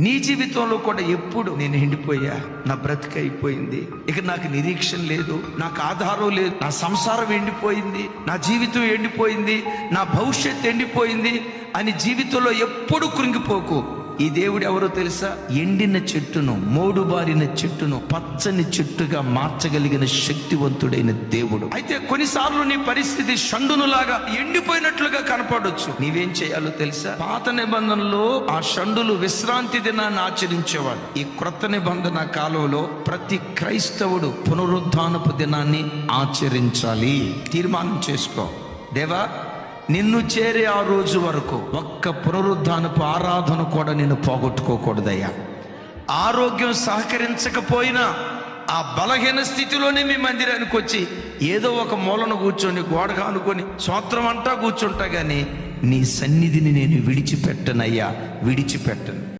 నీ జీవితంలో కూడా ఎప్పుడు నేను ఎండిపోయా, నా బ్రతిక అయిపోయింది, ఇక నాకు నిరీక్షణ లేదు, నాకు ఆధారం లేదు, నా సంసారం ఎండిపోయింది, నా జీవితం ఎండిపోయింది, నా భవిష్యత్తు ఎండిపోయింది అని జీవితంలో ఎప్పుడు కృంగిపోకు. ఈ దేవుడు ఎవరో తెలుసా? ఎండిన చెట్టును, మోడుబారిన చెట్టును పచ్చని చెట్టుగా మార్చగలిగిన శక్తివంతుడైన దేవుడు. అయితే కొన్నిసార్లు నీ పరిస్థితి షండునులాగా ఎండిపోయినట్లుగా కనపడొచ్చు. నీవేం చేయాలో తెలుసా? పాత నిబంధనలో ఆ షండులు విశ్రాంతి దినాన్ని ఆచరించేవాడు. ఈ క్రొత్త నిబంధన కాలంలో ప్రతి క్రైస్తవుడు పునరుద్ధానపు దినాన్ని ఆచరించాలి. తీర్మానం చేసుకో. దేవా, నిన్ను చేరే ఆ రోజు వరకు ఒక్క పునరుద్ధానపు ఆరాధన కూడా నేను పోగొట్టుకోకూడదయ్యా. ఆరోగ్యం సహకరించకపోయినా ఆ బలహీన స్థితిలోనే మీ మందిరానికి వచ్చి ఏదో ఒక మూలను కూర్చొని గోడగా అనుకొని స్తోత్రం అంటా కూర్చుంటా, గానీ నీ సన్నిధిని నేను విడిచిపెట్టనయ్యా, విడిచిపెట్టను.